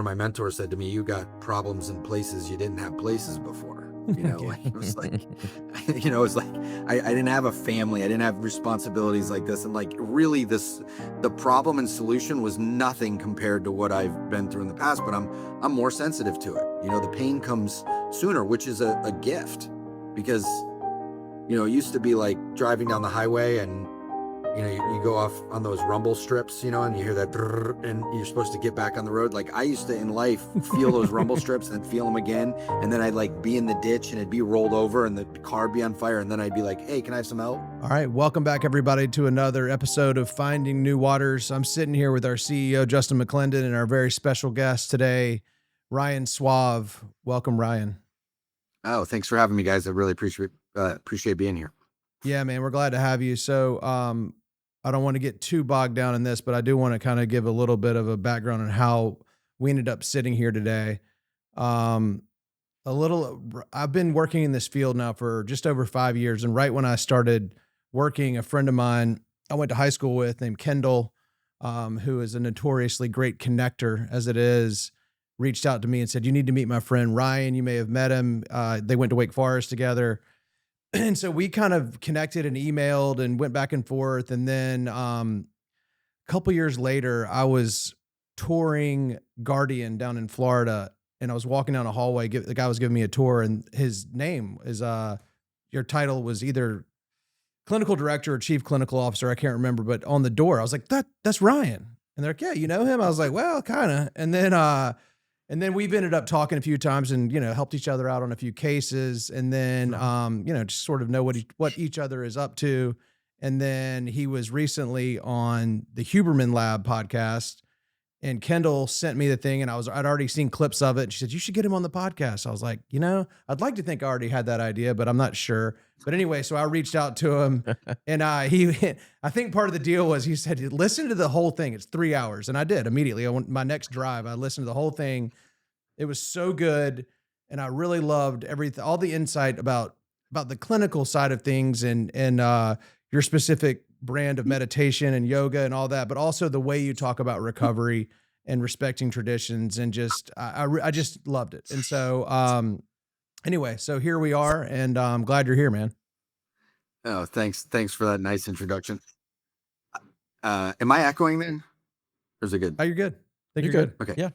of my mentors said to me, "You got problems in places you didn't have places before." Like it was like, it's like I didn't have a family, I didn't have responsibilities like this, and like really the problem and solution was nothing compared to what I've been through in the past. But I'm more sensitive to it. The pain comes sooner, which is a gift, because it used to be like driving down the highway and you go off on those rumble strips, and you hear that and you're supposed to get back on the road. Like I used to in life feel those rumble strips and then feel them again. And then I'd like be in the ditch and it'd be rolled over and the car would be on fire. And then I'd be like, "Hey, can I have some help?" All right. Welcome back, everybody, to another episode of Finding New Waters. I'm sitting here with our CEO, Justin McClendon, and our very special guest today, Ryan Soave. Welcome, Ryan. Oh, thanks for having me, guys. I really appreciate being here. Yeah, man, we're glad to have you. So, I don't want to get too bogged down in this, but I do want to kind of give a little bit of a background on how we ended up sitting here today. I've been working in this field now for just over 5 years. And right when I started working, a friend of mine I went to high school with named Kendall, who is a notoriously great connector as it is, reached out to me and said, "You need to meet my friend Ryan. You may have met him." They went to Wake Forest together. And so we kind of connected and emailed and went back and forth. And then a couple years later, I was touring Guardian down in Florida, and I was walking down a hallway. The guy was giving me a tour, and his name is your title was either clinical director or chief clinical officer. I can't remember, but on the door, I was like, that's Ryan. And they're like, "Yeah, you know him?" I was like, "Well, kind of." And then we've ended up talking a few times and, helped each other out on a few cases, and then, just sort of know what each other is up to. And then he was recently on the Huberman Lab podcast, and Kendall sent me the thing, and I'd already seen clips of it. And she said, "You should get him on the podcast." I was like, I'd like to think I already had that idea, but I'm not sure. But anyway, so I reached out to him, and I think part of the deal was he said, "Listen to the whole thing. It's 3 hours." And I did immediately. My next drive, I listened to the whole thing. It was so good. And I really loved everything, all the insight about the clinical side of things and your specific brand of meditation and yoga and all that, but also the way you talk about recovery and respecting traditions, and just, I just loved it. And so, anyway, so here we are, and I'm glad you're here, man. Oh, thanks. Thanks for that nice introduction. Am I echoing there? Or is it good? Oh, you're good. I think you're good. Okay. Yeah.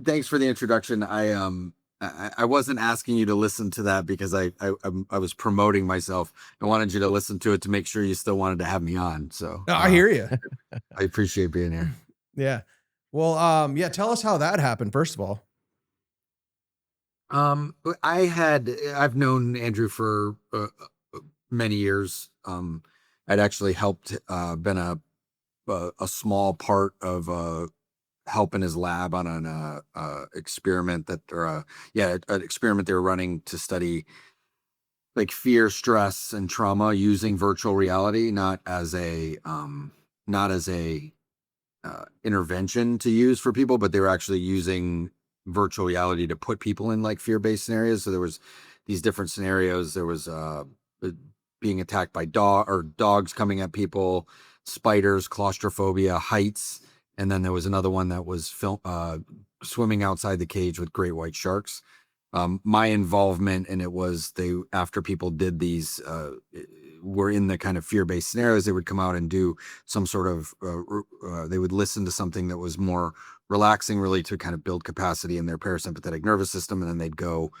Thanks for the introduction. I wasn't asking you to listen to that because I was promoting myself. I wanted you to listen to it to make sure you still wanted to have me on. So I hear you. I appreciate being here. Yeah. Well, tell us how that happened, first of all. I've known Andrew for many years. I'd actually helped, been a small part of help in his lab on an experiment an experiment they were running to study like fear, stress, and trauma using virtual reality, not as a intervention to use for people, but they were actually using virtual reality to put people in like fear-based scenarios. So there was these different scenarios. There was being attacked by dogs coming at people, spiders, claustrophobia, heights. And then there was another one that was swimming outside the cage with great white sharks. My involvement in it was after people did these, were in the kind of fear-based scenarios, they would come out and do some sort of, they would listen to something that was more relaxing, really to kind of build capacity in their parasympathetic nervous system. And then they'd go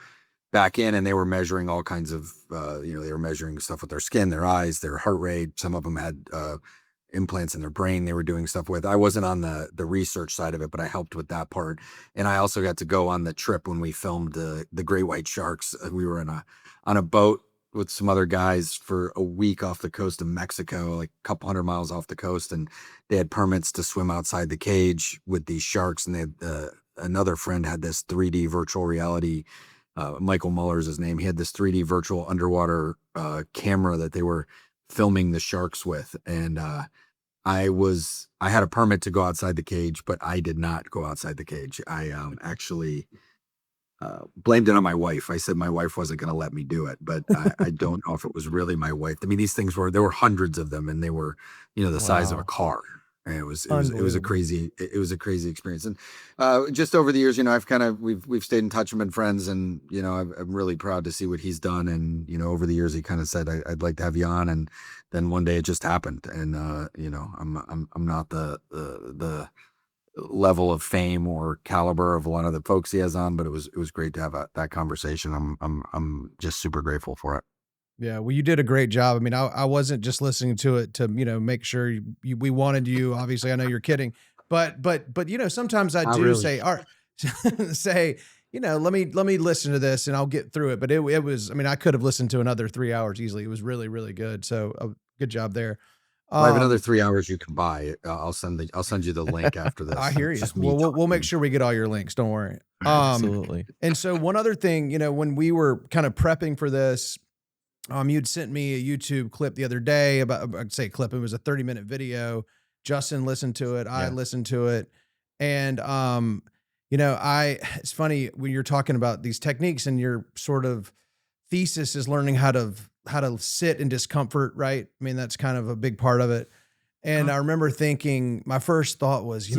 back in, and they were measuring all kinds of, they were measuring stuff with their skin, their eyes, their heart rate. Some of them had implants in their brain they were doing stuff with. I wasn't on the research side of it, but I helped with that part. And I also got to go on the trip when we filmed the great white sharks. We were on a boat with some other guys for a week off the coast of Mexico, like a couple 100 miles off the coast. And they had permits to swim outside the cage with these sharks. And they had, another friend had this 3D virtual reality, Michael Muller's his name. He had this 3D virtual underwater camera that they were filming the sharks with. And I had a permit to go outside the cage, but I did not go outside the cage. I actually blamed it on my wife. I said my wife wasn't going to let me do it, but I don't know if it was really my wife. I mean, there were hundreds of them, and they were, the size of a car. And Unbelievable. it was a crazy experience. And just over the years, I've kind of we've stayed in touch and been friends, and I'm really proud to see what he's done. And over the years, he kind of said, I'd like to have you on, and then one day it just happened. And I'm not the level of fame or caliber of a lot of the folks he has on, but it was great to have that conversation. I'm just super grateful for it. Yeah, well, you did a great job. I mean, I wasn't just listening to it to, make sure we wanted you. Obviously, I know you're kidding, but sometimes I Not do really. say, all right, say, let me listen to this and I'll get through it. But it was, I mean, I could have listened to another 3 hours easily. It was really, really good. So good job there. Well, I have another Um, 3 hours you can buy. I'll send you the link after I this. hear It's you. just me Well, we'll make talking. sure we get all your links. Don't worry. Absolutely. And so one other thing, when we were kind of prepping for this, you'd sent me a YouTube clip the other day about, I'd say clip, it was a 30-minute video. Justin listened to it. I Yeah. listened to it. And, it's funny when you're talking about these techniques and your sort of thesis is learning how to sit in discomfort, right? I mean, that's kind of a big part of it. And I remember thinking, my first thought was,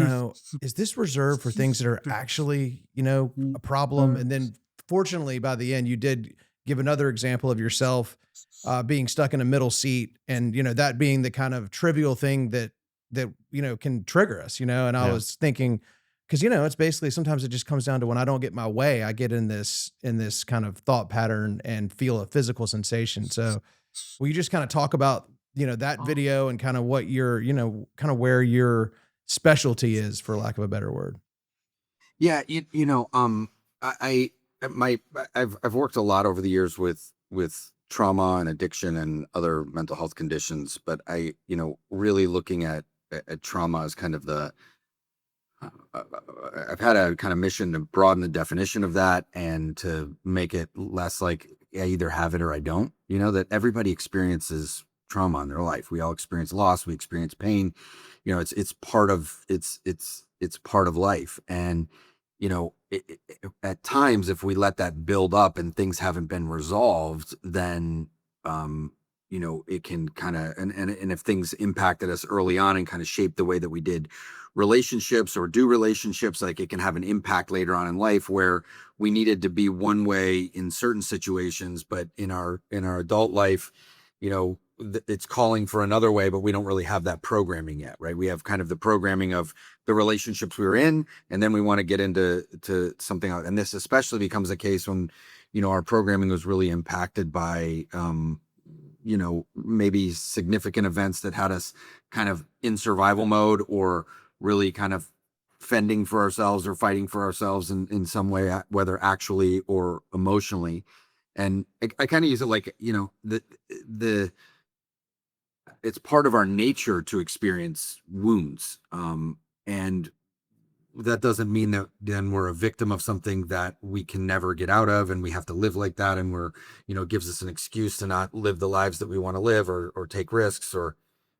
is this reserved for things that are actually, a problem? And then fortunately, by the end, you did give another example of yourself being stuck in a middle seat and, that being the kind of trivial thing that, can trigger us, and I Yeah. was thinking, cause it's basically, sometimes it just comes down to when I don't get my way, I get in this kind of thought pattern and feel a physical sensation. So will you just kind of talk about, that video and kind of what your, kind of where your specialty is, for lack of a better word? Yeah, my I've worked a lot over the years with trauma and addiction and other mental health conditions, but really looking at trauma as kind of I've had a kind of mission to broaden the definition of that and to make it less like I either have it or I don't. That everybody experiences trauma in their life. We all experience loss. We experience pain. It's part of it's part of life. And at times, if we let that build up and things haven't been resolved, then it can kind of and if things impacted us early on and kind of shaped the way that we did relationships or do relationships, like it can have an impact later on in life where we needed to be one way in certain situations, but in our adult life, it's calling for another way, but we don't really have that programming yet, right? We have kind of the programming of the relationships we were in, and then we want to get into something else. And this especially becomes a case when our programming was really impacted by maybe significant events that had us kind of in survival mode or really kind of fending for ourselves or fighting for ourselves in some way, whether actually or emotionally. And I kind of use it like, the it's part of our nature to experience wounds. And that doesn't mean that then we're a victim of something that we can never get out of and we have to live like that, and gives us an excuse to not live the lives that we want to live or take risks.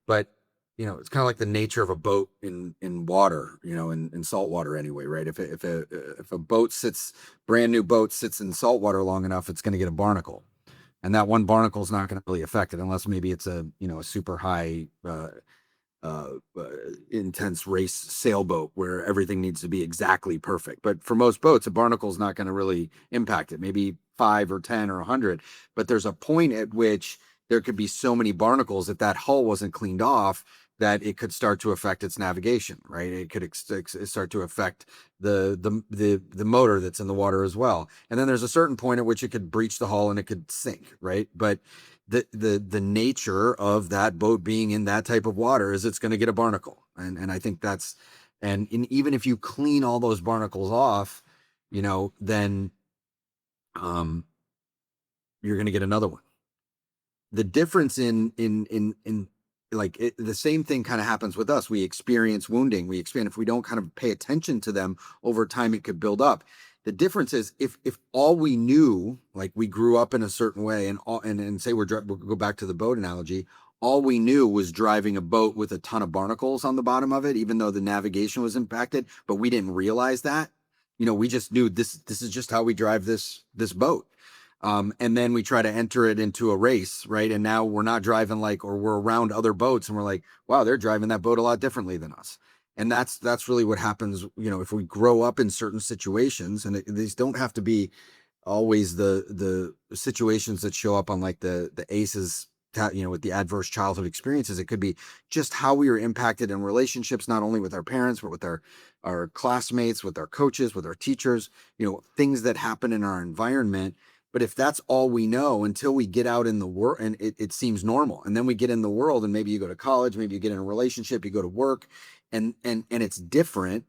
But it's kind of like the nature of a boat in water, in salt water anyway, right? If a brand new boat sits in salt water long enough, it's going to get a barnacle, and that one barnacle is not going to really affect it unless maybe it's a super high uh, uh, intense race sailboat where everything needs to be exactly perfect. But for most boats, a barnacle is not going to really impact it. Maybe 5 or 10 or 100. But there's a point at which there could be so many barnacles if that hull wasn't cleaned off that it could start to affect its navigation, right? It could start to affect the motor that's in the water as well. And then there's a certain point at which it could breach the hull and it could sink, right? But the nature of that boat being in that type of water is it's going to get a barnacle, and I think that's even if you clean all those barnacles off, then you're going to get another one. The difference in like the same thing kind of happens with us. We experience wounding. We expand if we don't kind of pay attention to them over time, it could build up. The difference is if all we knew, like we grew up in a certain way, and say we'll go back to the boat analogy. All we knew was driving a boat with a ton of barnacles on the bottom of it, even though the navigation was impacted, but we didn't realize that. We just knew this is just how we drive this boat. And then we try to enter it into a race, right? And now we're not driving like, or we're around other boats and we're like, wow, they're driving that boat a lot differently than us. And that's really what happens, if we grow up in certain situations, and these don't have to be always the situations that show up on like the ACEs, with the adverse childhood experiences. It could be just how we were impacted in relationships, not only with our parents, but with our classmates, with our coaches, with our teachers, things that happen in our environment. But if that's all we know until we get out in the world, and it seems normal, and then we get in the world, and maybe you go to college, maybe you get in a relationship, you go to work, and it's different,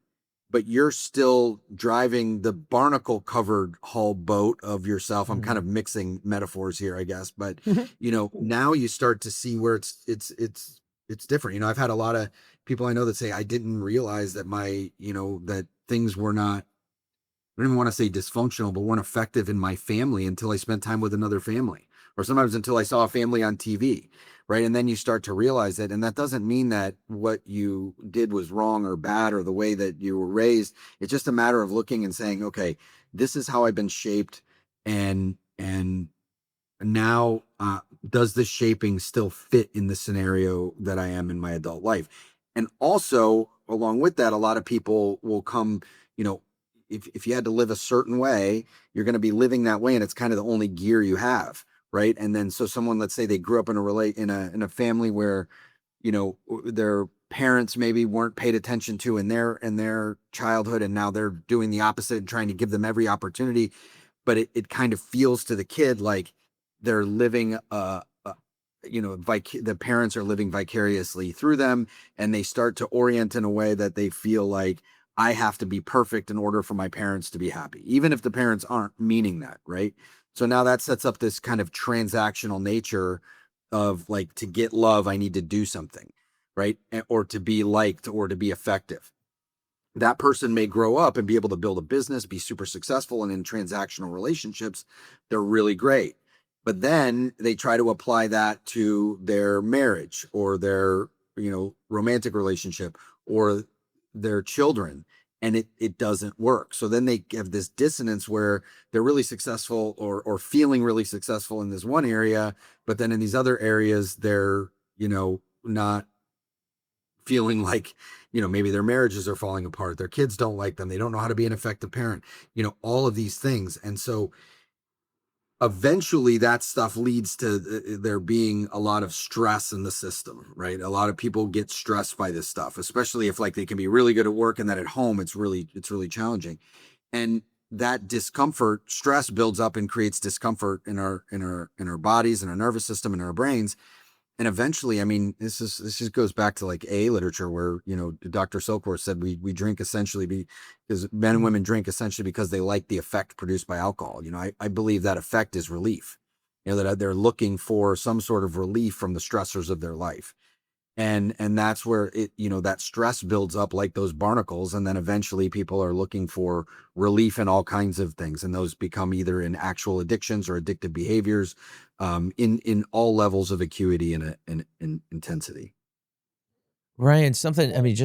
but you're still driving the barnacle covered hull boat of yourself. I'm kind of mixing metaphors here, I guess, but now you start to see where it's different. I've had a lot of people I know that say, I didn't realize that that things were not, I don't even want to say dysfunctional, but weren't effective in my family until I spent time with another family, or sometimes until I saw a family on TV. Right. And then you start to realize that. And that doesn't mean that what you did was wrong or bad or the way that you were raised. It's just a matter of looking and saying, okay, this is how I've been shaped. And now, does this shaping still fit in the scenario that I am in my adult life? And also, along with that, a lot of people will come, you know, if you had to live a certain way, you're going to be living that way, and it's kind of the only gear you have, right? And then, so someone, let's say they grew up in a family where, their parents maybe weren't paid attention to in their childhood, and now they're doing the opposite and trying to give them every opportunity. But it kind of feels to the kid like they're living the parents are living vicariously through them, and they start to orient in a way that they feel like, I have to be perfect in order for my parents to be happy, even if the parents aren't meaning that, right? So now that sets up this kind of transactional nature of like, to get love, I need to do something, right? Or to be liked, or to be effective. That person may grow up and be able to build a business, be super successful, and in transactional relationships, they're really great. But then they try to apply that to their marriage, or their, romantic relationship, or their children, and it doesn't work. So then they have this dissonance where they're really successful, or feeling really successful in this one area, but then in these other areas, they're, not feeling like, maybe their marriages are falling apart, their kids don't like them, they don't know how to be an effective parent, all of these things. And so eventually that stuff leads to there being a lot of stress in the system, right? A lot of people get stressed by this stuff, especially if like they can be really good at work, and then at home it's really challenging. And that discomfort, stress builds up and creates discomfort in our bodies, and our nervous system, and our brains. And eventually, I mean, this just goes back to like A literature, where, Dr. Silkworth said we drink essentially because men and women drink essentially because they like the effect produced by alcohol. I believe that effect is relief, that they're looking for some sort of relief from the stressors of their life. And that's where that stress builds up like those barnacles, and then eventually people are looking for relief in all kinds of things, and those become either in actual addictions or addictive behaviors, in all levels of acuity and intensity. Ryan, something, I mean,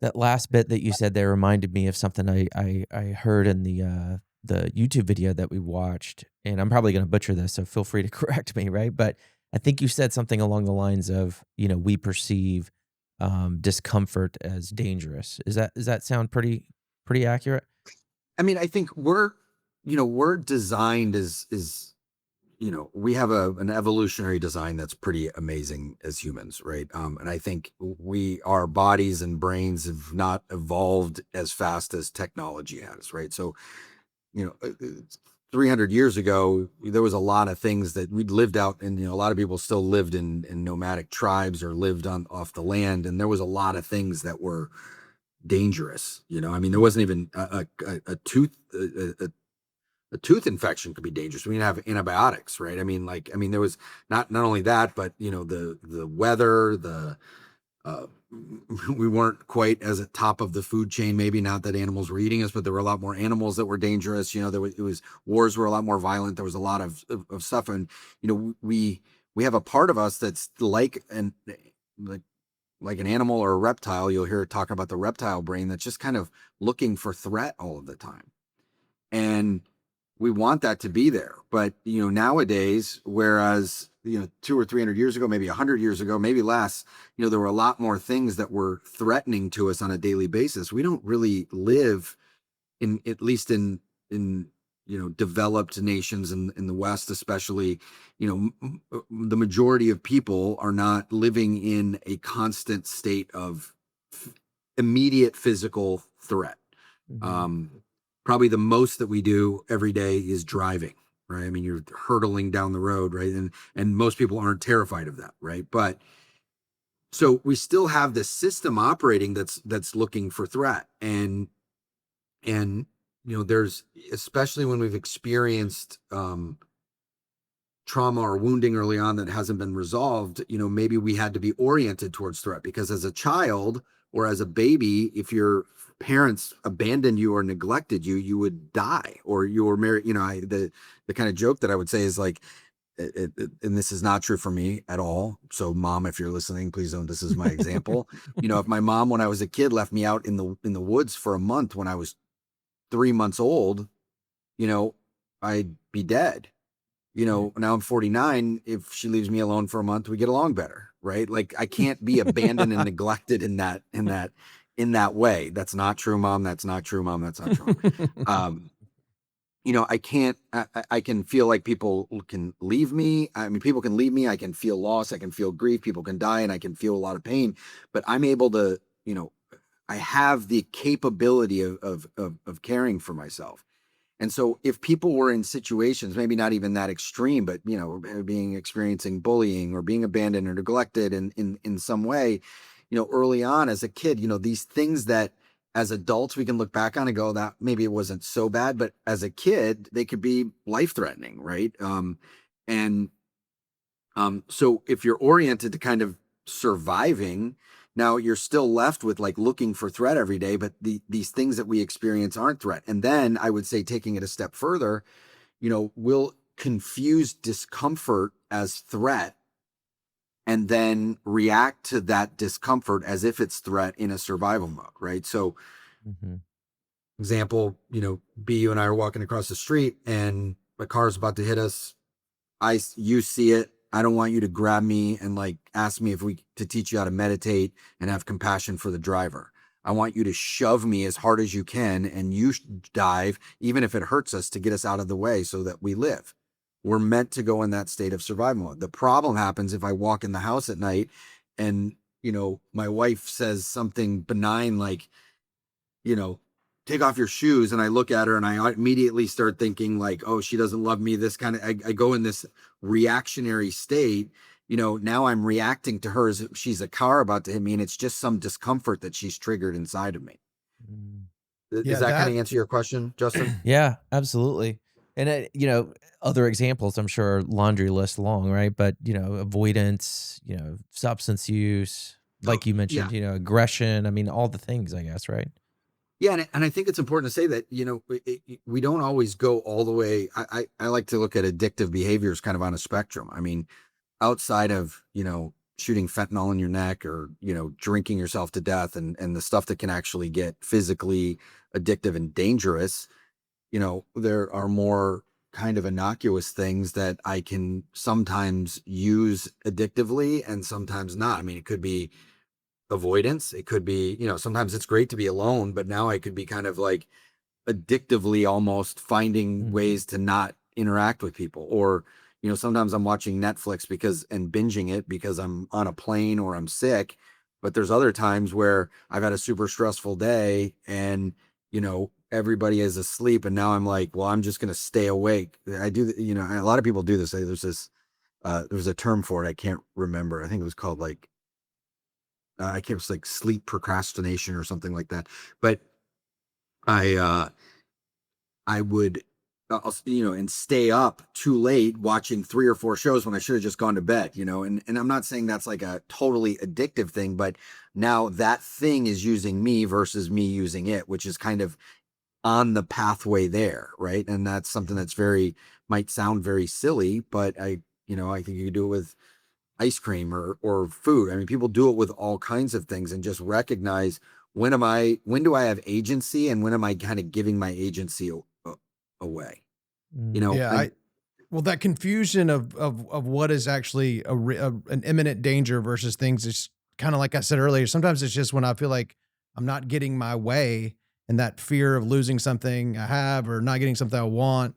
that last bit that you said there reminded me of something I heard in the YouTube video that we watched, and I'm probably going to butcher this, so feel free to correct me, right? But I think you said something along the lines of, we perceive discomfort as dangerous. Does that sound pretty accurate? I mean, I think we're designed we have an evolutionary design that's pretty amazing as humans, right? And I think our bodies and brains have not evolved as fast as technology has, right? So, 300 years ago, there was a lot of things that we'd lived out, and a lot of people still lived in nomadic tribes, or lived off the land, and there was a lot of things that were dangerous. I mean, there wasn't even a tooth. A tooth infection could be dangerous. We didn't have antibiotics, right? I mean, there was not only that, but the weather, uh, we weren't quite as at top of the food chain. Maybe not that animals were eating us, but there were a lot more animals that were dangerous. Wars were a lot more violent. There was a lot of stuff, and we have a part of us that's like an animal or a reptile. You'll hear it talking about the reptile brain that's just kind of looking for threat all of the time. And we want that to be there. But, nowadays, whereas, 200 or 300 years ago, maybe 100 years ago, maybe less, there were a lot more things that were threatening to us on a daily basis. We don't really live at least in, developed nations in the West, especially, the majority of people are not living in a constant state of immediate physical threat. Probably the most that we do every day is driving, right? I mean, you're hurtling down the road, right? And most people aren't terrified of that, right? But so we still have this system operating that's looking for threat. And there's, especially when we've experienced trauma or wounding early on that hasn't been resolved, maybe we had to be oriented towards threat, because as a child or as a baby, if your parents abandoned you or neglected you, you would die, or you were married. The kind of joke that I would say is like, and this is not true for me at all. So mom, if you're listening, please don't, this is my example. If my mom, when I was a kid, left me out in the woods for a month when I was 3 months old, I'd be dead. Now I'm 49. If she leaves me alone for a month, we get along better, right? Like, I can't be abandoned and neglected in that way. That's not true, mom. That's not true, mom. That's not true. I can't, I can feel like people can leave me. I mean, people can leave me. I can feel loss. I can feel grief. People can die, and I can feel a lot of pain, but I'm able to, I have the capability of caring for myself. And so if people were in situations, maybe not even that extreme, but, experiencing bullying or being abandoned or neglected in some way, early on as a kid, these things that as adults we can look back on and go, that maybe it wasn't so bad, but as a kid, they could be life-threatening, right? So if you're oriented to kind of surviving, now you're still left with like looking for threat every day, but these things that we experience aren't threat. And then I would say, taking it a step further, we'll confuse discomfort as threat and then react to that discomfort as if it's threat in a survival mode, right? So example, B, you and I are walking across the street and a car is about to hit us. You see it. I don't want you to grab me and like ask me to teach you how to meditate and have compassion for the driver. I want you to shove me as hard as you can, and you dive, even if it hurts us, to get us out of the way so that we live. We're meant to go in that state of survival mode. The problem happens if I walk in the house at night and, my wife says something benign like, take off your shoes. And I look at her and I immediately start thinking like, oh, she doesn't love me. This kind of, I go in this reactionary state. Now I'm reacting to her as if she's a car about to hit me, and it's just some discomfort that she's triggered inside of me. Does that kind of answer your question, Justin? Yeah, absolutely. And other examples, I'm sure, laundry list long, right? But avoidance, substance use, like you mentioned, aggression. I mean, all the things, I guess, right? Yeah, and I think it's important to say that, we don't always go all the way. I like to look at addictive behaviors kind of on a spectrum. I mean, outside of, shooting fentanyl in your neck or, drinking yourself to death and the stuff that can actually get physically addictive and dangerous, there are more kind of innocuous things that I can sometimes use addictively and sometimes not. I mean, it could be avoidance. It could be, sometimes it's great to be alone, but now I could be kind of like addictively almost finding ways to not interact with people. Or, sometimes I'm watching Netflix and binging it because I'm on a plane or I'm sick. But there's other times where I've had a super stressful day and, everybody is asleep. And now I'm like, well, I'm just going to stay awake. I do, a lot of people do this. There's a term for it. I can't remember. I think it was called like, I can't, it's like sleep procrastination or something like that. But I would, and stay up too late watching 3 or 4 shows when I should have just gone to bed, and I'm not saying that's like a totally addictive thing, but now that thing is using me versus me using it, which is kind of on the pathway there. Right. And that's something that's might sound very silly, but I think you could do it with ice cream or food. I mean, people do it with all kinds of things, and just recognize when do I have agency and when am I kind of giving my agency away? You know, Yeah, and well, that confusion of what is actually an imminent danger versus things is kind of like I said earlier. Sometimes it's just when I feel like I'm not getting my way, and that fear of losing something I have or not getting something I want.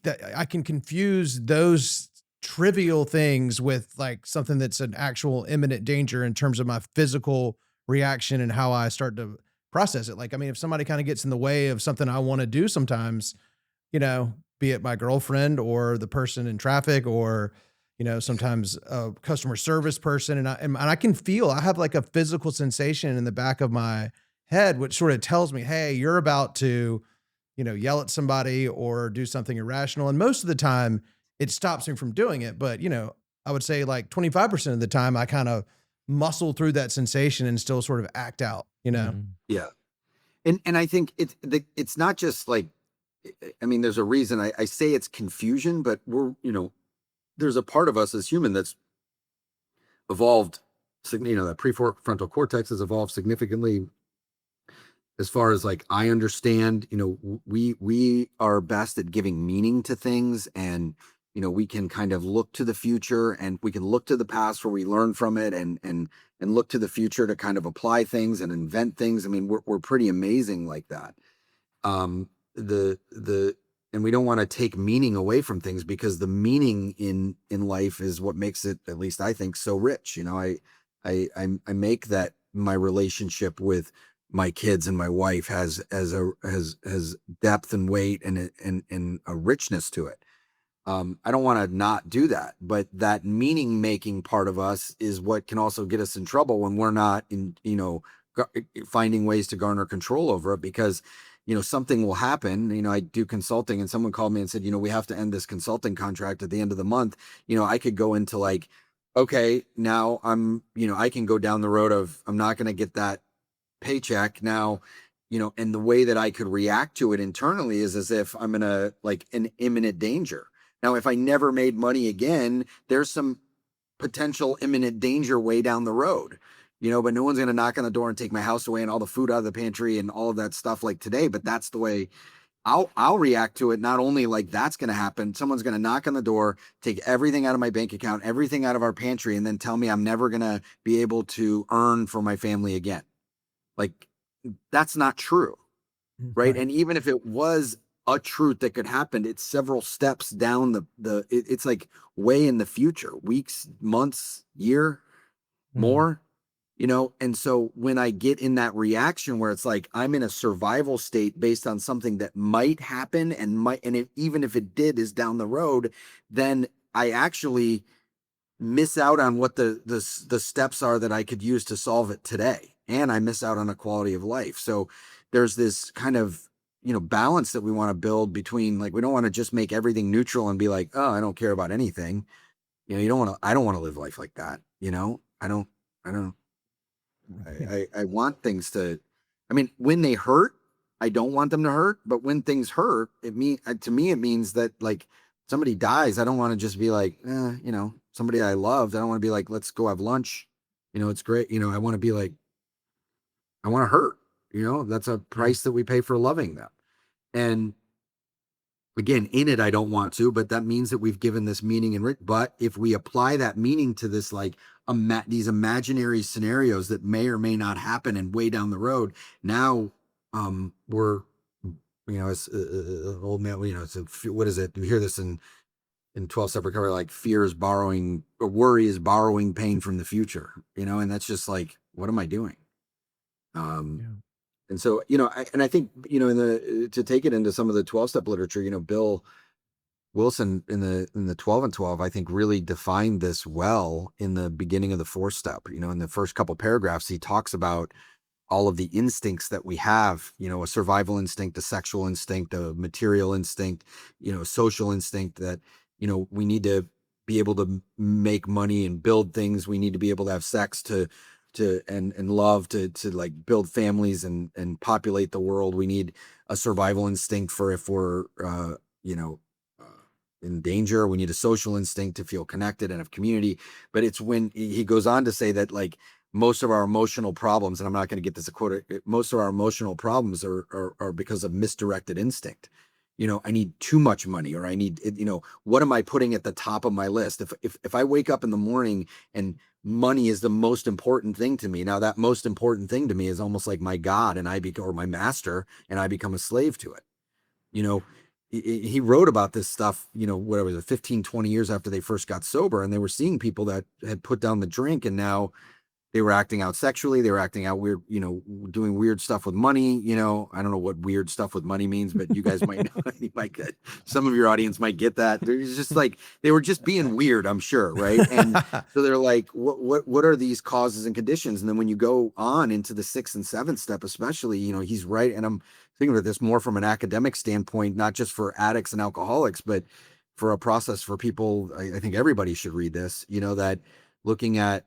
That I can confuse those trivial things with like something that's an actual imminent danger in terms of my physical reaction and how I start to process it. Like, I mean, if somebody kind of gets in the way of something I want to do sometimes, be it my girlfriend or the person in traffic or, sometimes a customer service person. And I can feel, I have like a physical sensation in the back of my head, which sort of tells me, hey, you're about to, yell at somebody or do something irrational. And most of the time it stops me from doing it. But, I would say like 25% of the time I kind of muscle through that sensation and still sort of act out. Mm. yeah. And I think it's not just like, I mean, there's a reason I say it's confusion, but there's a part of us as human that's evolved, that prefrontal cortex has evolved significantly as far as like I understand. We are best at giving meaning to things, and we can kind of look to the future, and we can look to the past where we learn from it, and look to the future to kind of apply things and invent things. I mean, we're pretty amazing like that. The And we don't want to take meaning away from things, because the meaning in life is what makes it, at least I think, so rich. I make that my relationship with my kids and my wife has depth and weight and a richness to it. I don't want to not do that, but that meaning making part of us is what can also get us in trouble when we're not finding ways to garner control over it, because something will happen. I do consulting, and someone called me and said, we have to end this consulting contract at the end of the month. I could go into like, okay, now I can go down the road of, I'm not going to get that paycheck now, and the way that I could react to it internally is as if I'm in an imminent danger. Now, if I never made money again, there's some potential imminent danger way down the road, but no one's going to knock on the door and take my house away and all the food out of the pantry and all of that stuff like today. But that's the way I'll react to it. Not only like that's going to happen, someone's going to knock on the door, take everything out of my bank account, everything out of our pantry, and then tell me I'm never going to be able to earn for my family again. Like, that's not true. Right. And even if it was a truth that could happen, it's several steps down it's like way in the future, weeks, months, year, more, and so when I get in that reaction where it's like I'm in a survival state based on something that might happen even if it did is down the road, then I actually miss out on what the steps are that I could use to solve it today, and I miss out on a quality of life. So there's this kind of balance that we want to build between, like, we don't want to just make everything neutral and be like, oh, I don't care about anything. I don't want to live life like that. I want things to, I mean, when they hurt, I don't want them to hurt, but when things hurt, to me, it means that, like, somebody dies, I don't want to just be like, somebody I loved, I don't want to be like, let's go have lunch. It's great. I want to be like, I want to hurt, that's a price that we pay for loving them. And again, in it, I don't want to, but that means that we've given this meaning but if we apply that meaning to this, like, these imaginary scenarios that may or may not happen and way down the road, now we're, as old man, so what is it? You hear this in 12 Step Recovery, like, fear is borrowing, or worry is borrowing pain from the future, and that's just like, what am I doing? And so, I think, to take it into some of the 12-step literature, Bill Wilson in the 12 and 12, I think, really defined this well in the beginning of the 4-step. In the first couple paragraphs, he talks about all of the instincts that we have, a survival instinct, a sexual instinct, a material instinct, a social instinct, that, we need to be able to make money and build things. We need to be able to have sex and love to like build families and populate the world. We need a survival instinct for if we're, in danger. We need a social instinct to feel connected and have community. But it's when he goes on to say that, like, most of our emotional problems, and I'm not going to get this a quote, most of our emotional problems are because of misdirected instinct. I need too much money, or I need, what am I putting at the top of my list? If I wake up in the morning and money is the most important thing to me, now that most important thing to me is almost like my God, and or my master, and I become a slave to it. He wrote about this stuff, whatever, was it, 15, 20 years after they first got sober, and they were seeing people that had put down the drink, and now they were acting out sexually. They were acting out weird, doing weird stuff with money. I don't know what weird stuff with money means, but you guys might know. You might get, some of your audience might get that. There's just like, they were just being weird, I'm sure. Right. And so they're like, what are these causes and conditions? And then when you go on into the 6th and 7th step, especially, he's right. And I'm thinking of this more from an academic standpoint, not just for addicts and alcoholics, but for a process for people. I think everybody should read this, that looking at,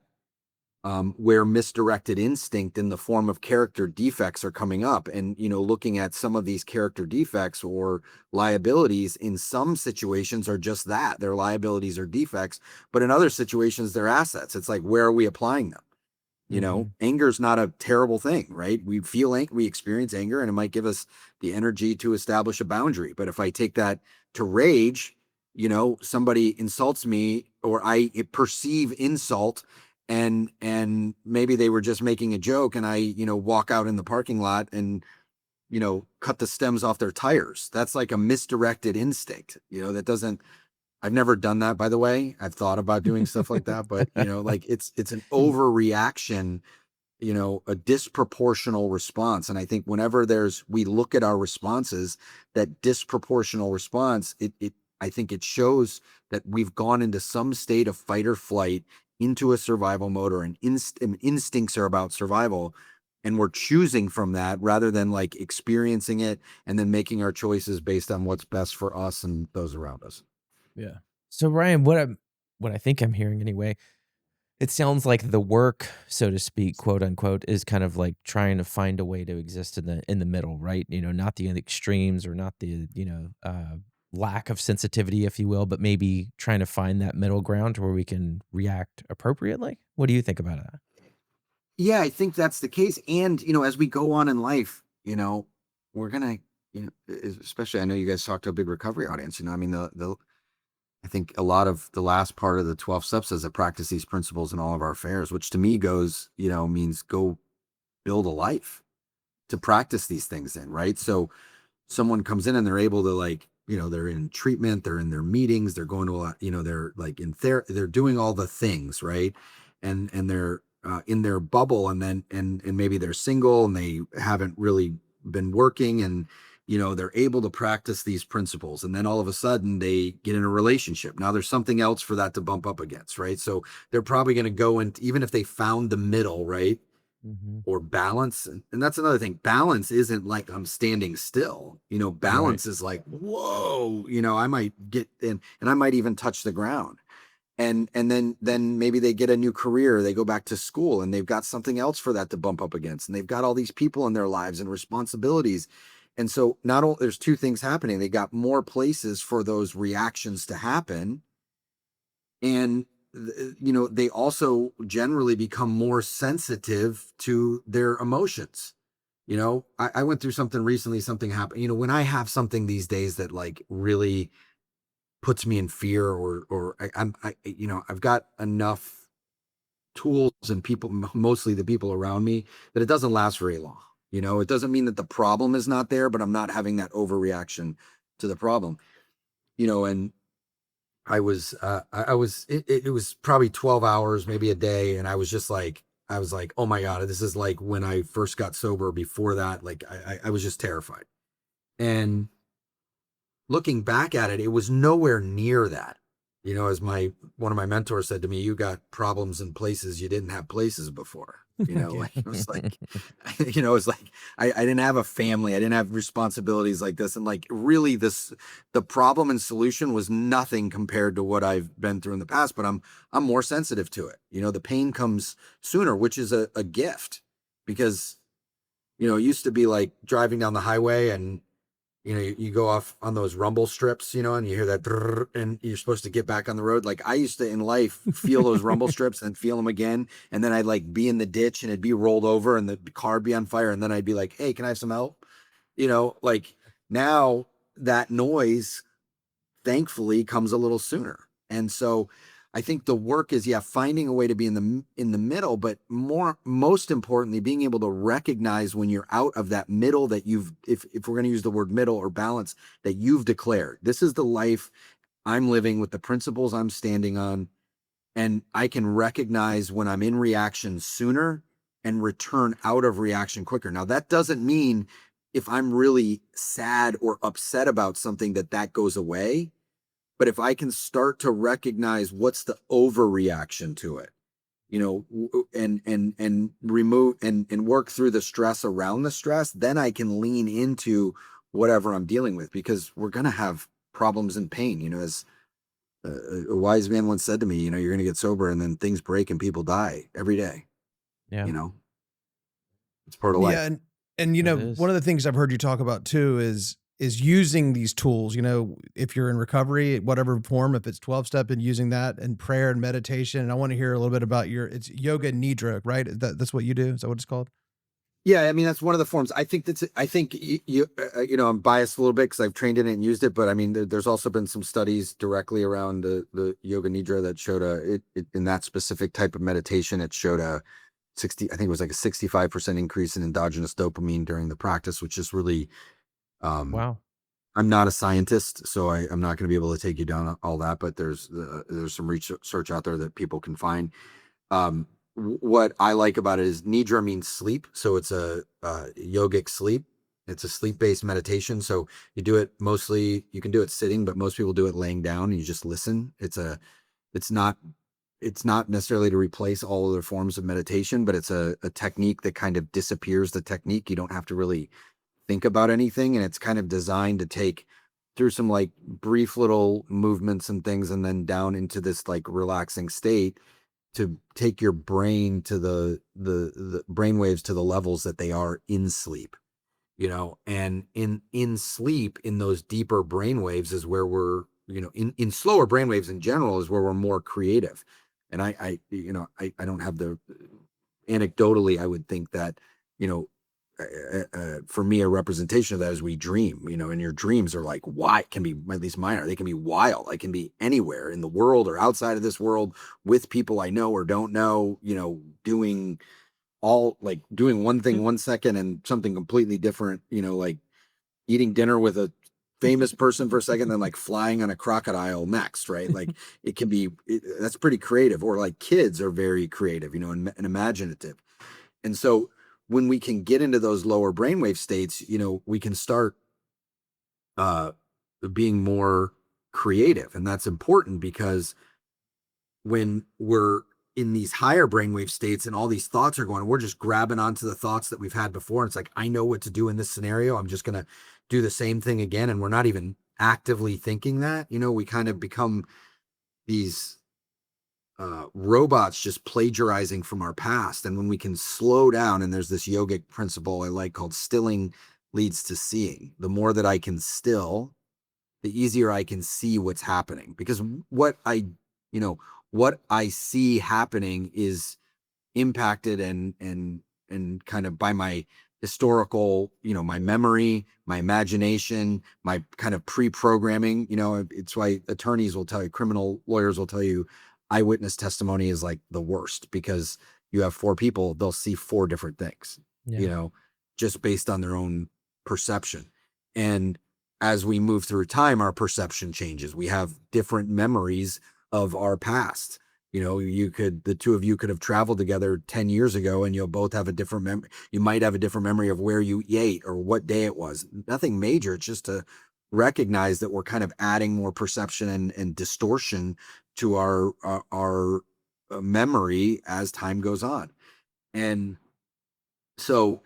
where misdirected instinct in the form of character defects are coming up, and looking at some of these character defects or liabilities in some situations are just that, they're liabilities or defects, but in other situations they're assets. It's like, where are we applying them? Anger is not a terrible thing, right? We feel angry, we experience anger, and it might give us the energy to establish a boundary. But if I take that to rage, somebody insults me, or I perceive insult, and maybe they were just making a joke, and I, walk out in the parking lot and, cut the stems off their tires. That's like a misdirected instinct, that doesn't, I've never done that, by the way. I've thought about doing stuff like that, but like it's an overreaction, a disproportional response. And I think whenever we look at our responses, that disproportional response, I think it shows that we've gone into some state of fight or flight, into a survival mode, or instincts are about survival. And we're choosing from that rather than like experiencing it and then making our choices based on what's best for us and those around us. Yeah. So Ryan, what I think I'm hearing anyway, it sounds like the work, so to speak, quote unquote, is kind of like trying to find a way to exist in the middle, right? Not the extremes, or not the lack of sensitivity, if you will, but maybe trying to find that middle ground where we can react appropriately. What do you think about that? Yeah, I think that's the case. And, as we go on in life, we're going to, especially, I know you guys talk to a big recovery audience, I mean, I think a lot of the last part of the 12 steps says that practice these principles in all of our affairs, which to me means go build a life to practice these things in, right? So someone comes in and they're able to, like, they're in treatment, they're in their meetings, they're going to a lot, they're like in therapy, they're doing all the things, right? And they're in their bubble, and then, and maybe they're single and they haven't really been working, and, they're able to practice these principles. And then all of a sudden they get in a relationship. Now there's something else for that to bump up against, right? So they're probably going to go, and even if they found the middle, right? Mm-hmm. Or balance. And that's another thing. Balance isn't like I'm standing still. Balance is like, whoa, I might get in, and I might even touch the ground. And then maybe they get a new career, they go back to school, and they've got something else for that to bump up against. And they've got all these people in their lives and responsibilities. And so not only, there's two things happening. They got more places for those reactions to happen. And they also generally become more sensitive to their emotions. I went through something recently, something happened, when I have something these days that like really puts me in fear, or I've got enough tools and people, mostly the people around me, that it doesn't last very long. It doesn't mean that the problem is not there, but I'm not having that overreaction to the problem, and it was probably 12 hours, maybe a day. And I was like, oh my God, this is like when I first got sober. Before that, like I was just terrified. And looking back at it, it was nowhere near that. As one of my mentors said to me, you got problems in places you didn't have places before. Like it was like, it's like I didn't have a family, I didn't have responsibilities like this, and like really the problem and solution was nothing compared to what I've been through in the past. But I'm more sensitive to it. The pain comes sooner, which is a gift, because it used to be like driving down the highway, and you go off on those rumble strips, and you hear that, and you're supposed to get back on the road. Like I used to in life feel those rumble strips and feel them again. And then I'd like be in the ditch and it'd be rolled over and the car would be on fire. And then I'd be like, hey, can I have some help? Like now that noise, thankfully, comes a little sooner. And so I think the work is, finding a way to be in the middle, but most importantly, being able to recognize when you're out of that middle that if we're going to use the word middle or balance, that you've declared, this is the life I'm living with the principles I'm standing on. And I can recognize when I'm in reaction sooner and return out of reaction quicker. Now, that doesn't mean if I'm really sad or upset about something that goes away. But if I can start to recognize what's the overreaction to it, and remove and work through the stress around the stress, then I can lean into whatever I'm dealing with, because we're going to have problems and pain. As a wise man once said to me, you're going to get sober and then things break and people die every day. Yeah. It's part of life. Yeah, and It is. one of the things I've heard you talk about too is using these tools. If you're in recovery, whatever form, if it's 12-step and using that and prayer and meditation. And I want to hear a little bit about it's yoga nidra, right? That's what you do. Is that what it's called? Yeah, I mean, that's one of the forms. I think I'm biased a little bit because I've trained in it and used it, but I mean, there's also been some studies directly around the yoga nidra that showed in that specific type of meditation, it showed I think it was like a 65% increase in endogenous dopamine during the practice, which is really, Wow. I'm not a scientist, so I'm not going to be able to take you down all that, but there's some research out there that people can find. What I like about it is Nidra means sleep. So it's a yogic sleep. It's a sleep-based meditation. So you do it mostly, you can do it sitting, but most people do it laying down and you just listen. It's not necessarily to replace all other forms of meditation, but it's a technique that kind of disappears the technique. You don't have to really think about anything. And it's kind of designed to take through some like brief little movements and things, and then down into this like relaxing state, to take your brain to the brain waves to the levels that they are in sleep, and in sleep, in those deeper brain waves is where we're, in slower brain waves in general is where we're more creative. And I don't have the, anecdotally, I would think that, for me, a representation of that is we dream, and your dreams are like, why can be, at least mine are, they can be wild. I can be anywhere in the world or outside of this world with people I know or don't know, doing one thing 1 second and something completely different, like eating dinner with a famous person for a second, then like flying on a crocodile next, right? Like that's pretty creative. Or like kids are very creative, and imaginative. And so when we can get into those lower brainwave states, we can start being more creative. And that's important because when we're in these higher brainwave states and all these thoughts are going, we're just grabbing onto the thoughts that we've had before. And it's like, I know what to do in this scenario. I'm just going to do the same thing again. And we're not even actively thinking that, we kind of become these robots just plagiarizing from our past. And when we can slow down, and there's this yogic principle I like called stilling leads to seeing. The more that I can still, the easier I can see what's happening, because what I see happening is impacted and kind of by my historical, my memory, my imagination, my kind of pre-programming. It's why attorneys will tell you, criminal lawyers will tell you, eyewitness testimony is like the worst, because you have 4 people, they'll see 4 different things, just based on their own perception. And as we move through time, our perception changes. We have different memories of our past. The two of you could have traveled together 10 years ago and you'll both have a different memory. You might have a different memory of where you ate or what day it was. Nothing major. It's just to recognize that we're kind of adding more perception and distortion to our memory as time goes on. And so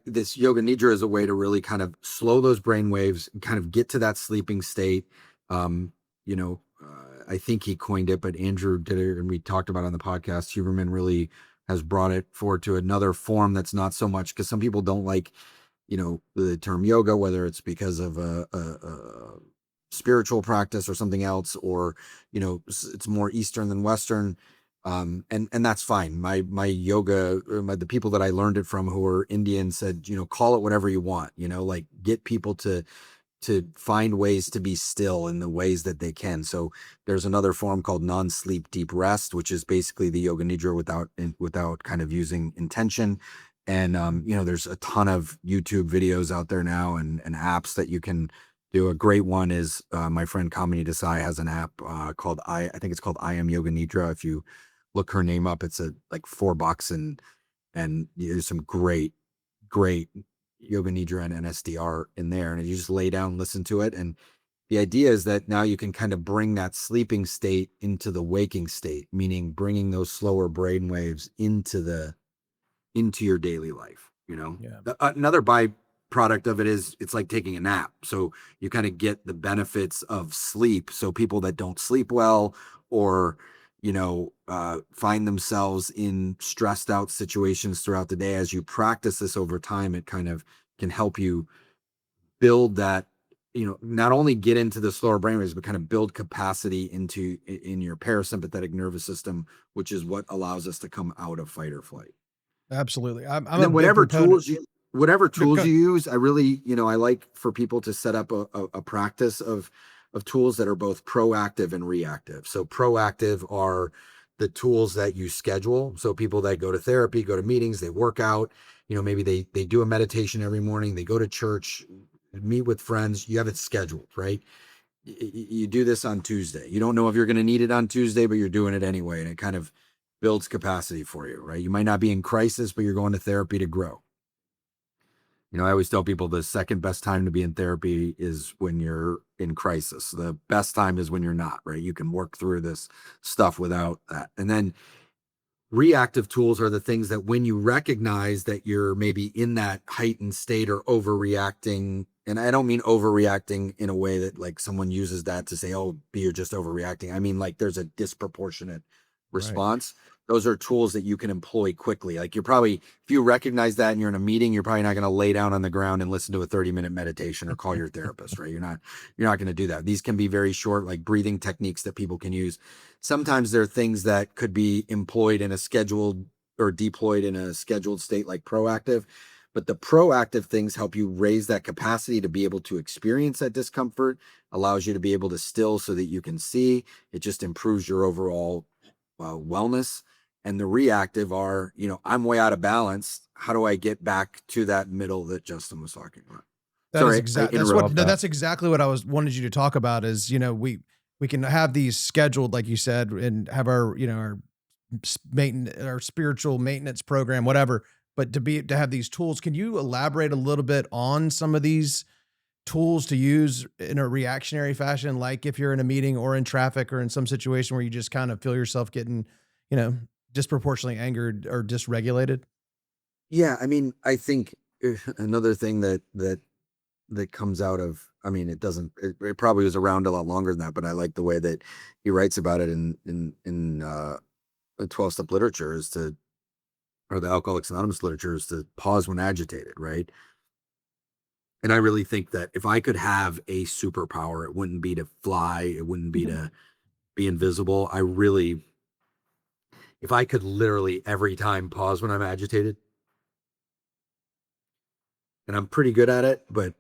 this yoga nidra is a way to really kind of slow those brain waves and kind of get to that sleeping state. I think he coined it, but Andrew did it, and we talked about it on the podcast. Huberman really has brought it forward to another form that's not so much, because some people don't like, the term yoga, whether it's because of a spiritual practice or something else, or, it's more Eastern than Western. And that's fine. My yoga, the people that I learned it from who were Indian said, call it whatever you want, like get people to to find ways to be still in the ways that they can. So there's another form called non-sleep deep rest, which is basically the yoga nidra without kind of using intention. And there's a ton of YouTube videos out there now and apps that you can do. A great one is my friend Kamini Desai has an app called I think it's called I Am Yoga Nidra. If you look her name up, it's like $4 and there's some great yoga nidra and NSDR in there, and you just lay down and listen to it. And the idea is that now you can kind of bring that sleeping state into the waking state, meaning bringing those slower brain waves into your daily life. Yeah. Another byproduct of it is it's like taking a nap. So you kind of get the benefits of sleep. So people that don't sleep well or find themselves in stressed out situations throughout the day, as you practice this over time, it kind of can help you build that, not only get into the slower brainwaves, but kind of build capacity in your parasympathetic nervous system, which is what allows us to come out of fight or flight. Absolutely. I'm And then a big proponent. whatever Go- tools go- you use, I really, I like for people to set up a practice of tools that are both proactive and reactive. So proactive are the tools that you schedule. So people that go to therapy, go to meetings, they work out, maybe they do a meditation every morning, they go to church, meet with friends, you have it scheduled, right? You do this on Tuesday. You don't know if you're going to need it on Tuesday, but you're doing it anyway. And it kind of builds capacity for you, right? You might not be in crisis, but you're going to therapy to grow. I always tell people the second best time to be in therapy is when you're in crisis. The best time is when you're not, right? You can work through this stuff without that. And then reactive tools are the things that when you recognize that you're maybe in that heightened state or overreacting, and I don't mean overreacting in a way that like someone uses that to say, oh, you're just overreacting. I mean, like there's a disproportionate response. Those are tools that you can employ quickly. Like if you recognize that and you're in a meeting, you're probably not going to lay down on the ground and listen to a 30-minute meditation or call your therapist, right? You're not going to do that. These can be very short, like breathing techniques that people can use. Sometimes there are things that could be employed in a scheduled or deployed in a scheduled state, like proactive. But the proactive things help you raise that capacity to be able to experience that discomfort, allows you to be able to still so that you can see. It just improves your overall wellness. And the reactive are, I'm way out of balance. How do I get back to that middle that Justin was talking about? That's exactly what I wanted you to talk about is, we can have these scheduled, like you said, and have our, our maintenance, our spiritual maintenance program, whatever. But to have these tools, can you elaborate a little bit on some of these tools to use in a reactionary fashion? Like if you're in a meeting or in traffic or in some situation where you just kind of feel yourself getting, disproportionately angered or dysregulated? Yeah. I mean, I think another thing that comes out of, I mean, it probably was around a lot longer than that, but I like the way that he writes about it in 12-step literature or the Alcoholics Anonymous literature is to pause when agitated, right? And I really think that if I could have a superpower, it wouldn't be to fly, it wouldn't be to be invisible. If I could literally every time pause when I'm agitated, and I'm pretty good at it, but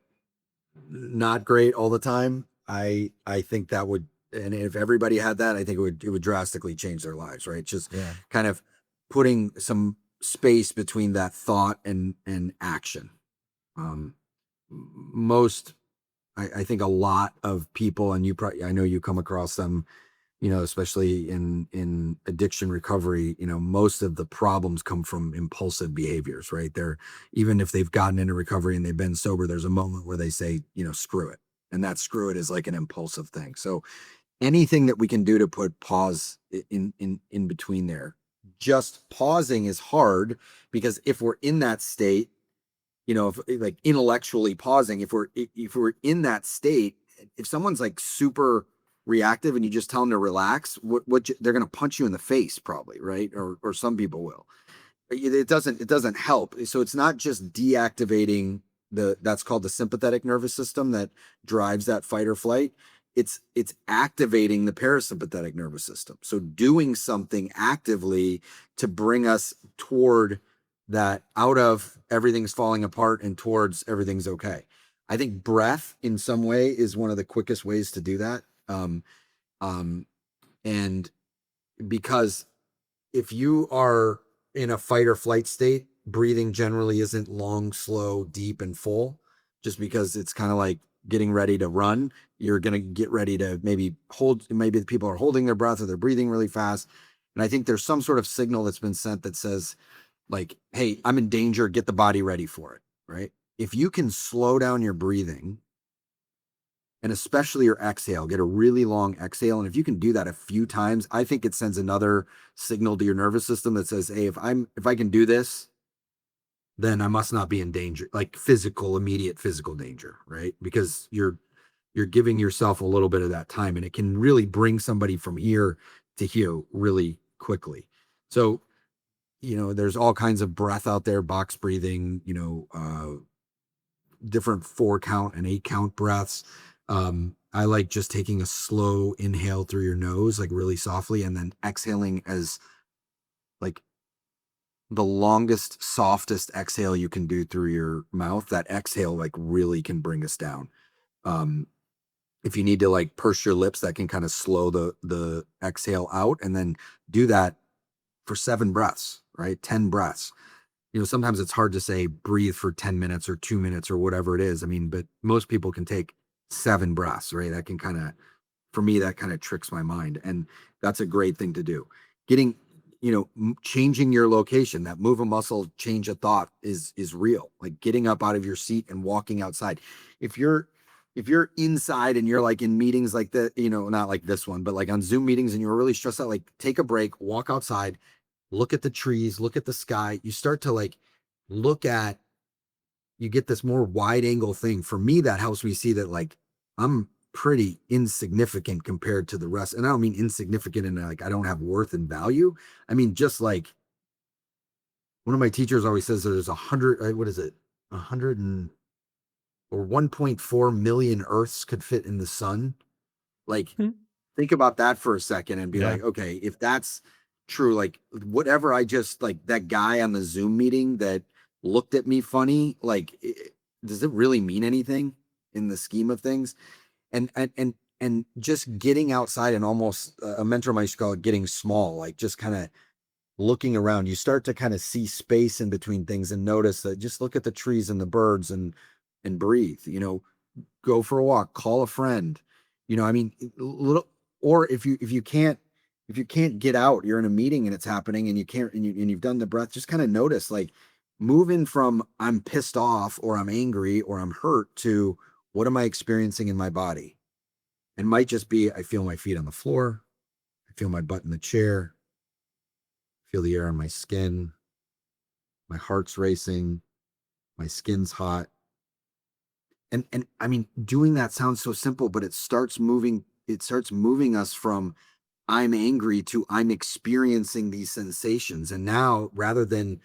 not great all the time, I think that would, and if everybody had that, I think it would drastically change their lives, right? Just kind of putting some space between that thought and action. I think a lot of people, and I know you come across them, especially in addiction recovery, most of the problems come from impulsive behaviors, right? Even if they've gotten into recovery and they've been sober, there's a moment where they say, screw it. And that screw it is like an impulsive thing. So anything that we can do to put pause in between there, just pausing is hard because if we're in that state, if like intellectually pausing, if we're in that state, if someone's like super reactive and you just tell them to relax, they're going to punch you in the face probably, right? Or some people will. It doesn't help. So it's not just deactivating that's called the sympathetic nervous system that drives that fight or flight. It's activating the parasympathetic nervous system. So doing something actively to bring us toward that, out of everything's falling apart and towards everything's okay. I think breath in some way is one of the quickest ways to do that. Um, and because if you are in a fight or flight state, breathing generally isn't long, slow, deep, and full, just because it's kind of like getting ready to run. You're going to get ready to maybe the people are holding their breath or they're breathing really fast. And I think there's some sort of signal that's been sent that says, like, hey, I'm in danger, get the body ready for it, right? If you can slow down your breathing, and especially your exhale, get a really long exhale. And if you can do that a few times, I think it sends another signal to your nervous system that says, hey, if I can do this, then I must not be in danger, like immediate physical danger, right? Because you're giving yourself a little bit of that time, and it can really bring somebody from here to here really quickly. So, there's all kinds of breath out there, box breathing, different 4 count and 8 count breaths. I like just taking a slow inhale through your nose, like really softly, and then exhaling as like the longest, softest exhale you can do through your mouth. That exhale like really can bring us down. Um, if you need to like purse your lips, that can kind of slow the exhale out, and then do that for 7 breaths, right? 10 breaths. Sometimes it's hard to say breathe for 10 minutes or 2 minutes or whatever it is. I mean, but most people can take 7 breaths, right? That can for me, that kind of tricks my mind. And that's a great thing to do. Getting, changing your location, that move a muscle, change a thought is real. Like getting up out of your seat and walking outside. If you're inside and you're like in meetings like that, not like this one, but like on Zoom meetings and you're really stressed out, like take a break, walk outside, look at the trees, look at the sky. You start to like you get this more wide angle thing. For me, that helps me see that like I'm pretty insignificant compared to the rest. And I don't mean insignificant in like I don't have worth and value. I mean, just like one of my teachers always says there's 100, what is it? 100 or 1.4 million Earths could fit in the sun. Like, think about that for a second and be Yeah. like, okay, if that's true, like whatever I just like that guy on the Zoom meeting that looked at me funny, like, does it really mean anything in the scheme of things? And just getting outside and almost a mentor might call it getting small, like just kind of looking around, you start to kind of see space in between things and notice that just look at the trees and the birds and breathe, go for a walk, call a friend, I mean, little, or if you can't get out, you're in a meeting and it's happening and you can't, and you've done the breath, just kind of notice, like moving from I'm pissed off or I'm angry or I'm hurt to what am I experiencing in my body? And might just be, I feel my feet on the floor. I feel my butt in the chair. I feel the air on my skin. My heart's racing. My skin's hot. And I mean, doing that sounds so simple, but it starts moving us from I'm angry to I'm experiencing these sensations. And now rather than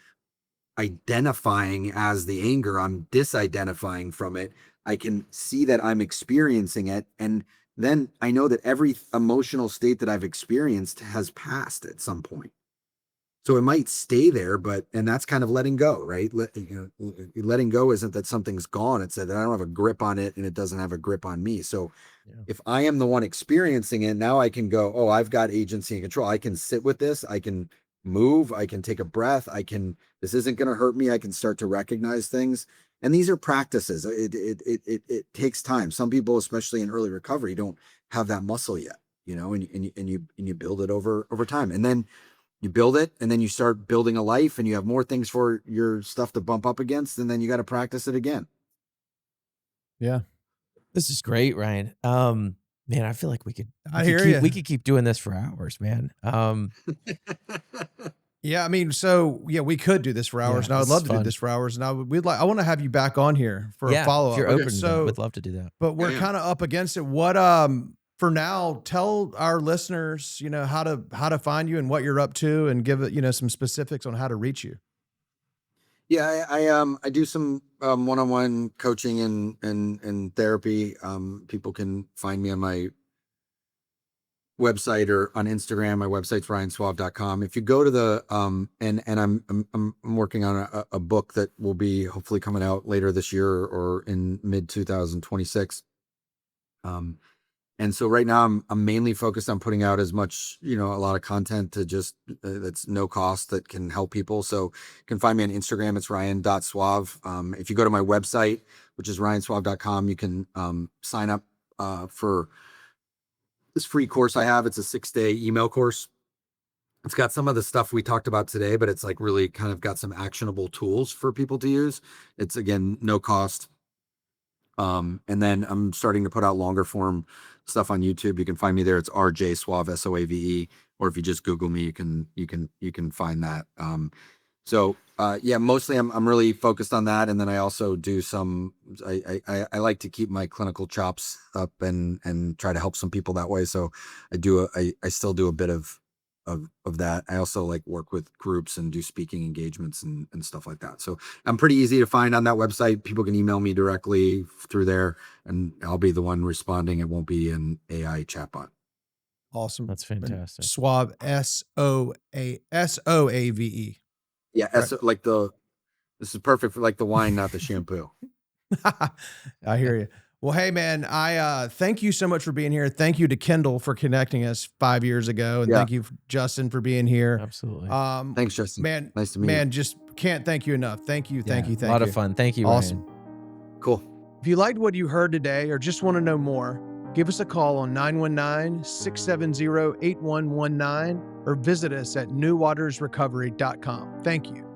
identifying as the anger, I'm disidentifying from it. I can see that I'm experiencing it. And then I know that every emotional state that I've experienced has passed at some point. So it might stay there, and that's kind of letting go, right? Letting go isn't that something's gone. It's that I don't have a grip on it and it doesn't have a grip on me. So if I am the one experiencing it, now I can go, oh, I've got agency and control. I can sit with this. I can move. I can take a breath. This isn't going to hurt me. I can start to recognize things. And these are practices. It takes time. Some people, especially in early recovery, don't have that muscle yet, and you build it over time. And then you build it, and then you start building a life, and you have more things for your stuff to bump up against, and then you got to practice it again. Yeah. This is great, Ryan. Man, I feel like we could keep doing this for hours, man. Yeah, I mean, so yeah, we could do this for hours, and I would love to do this for hours. And I want to have you back on here for a follow up. If you're open to that, would love to do that. But we're kind of up against it. What for now, tell our listeners, how to find you and what you're up to, and give it, some specifics on how to reach you. Yeah, I do some one-on-one coaching and therapy. People can find me on my website or on Instagram. My website's ryansoave.com. If you go to the and I'm working on a book that will be hopefully coming out later this year or in mid 2026. And so right now I'm mainly focused on putting out as much, a lot of content to just that's no cost that can help people. So you can find me on Instagram. It's ryan.soave. If you go to my website, which is ryansoave.com, you can sign up for this free course I have. It's a 6-day email course. It's got some of the stuff we talked about today, but it's like really kind of got some actionable tools for people to use. It's again, no cost. And then I'm starting to put out longer form stuff on YouTube. You can find me there. It's RJ Soave, Soave, or if you just Google me, you can find that. So mostly I'm really focused on that. And then I also do some, I like to keep my clinical chops up and try to help some people that way. So I still do a bit of that. I also like work with groups and do speaking engagements and stuff like that. So I'm pretty easy to find on that website. People can email me directly through there and I'll be the one responding. It won't be an AI chatbot. Awesome. That's fantastic. Soave, Soave. Yeah. Right. This is perfect for like the wine, not the shampoo. I hear you. Well, hey man, I thank you so much for being here. Thank you to Kendall for connecting us 5 years ago, and thank you, Justin, for being here. Absolutely. Thanks, Justin. Man, nice to meet you. Man, just can't thank you enough. Thank you, thank you, thank you. A lot of fun. Thank you, awesome. Ryan. Cool. If you liked what you heard today or just want to know more, give us a call on 919-670-8119 or visit us at newwatersrecovery.com. Thank you.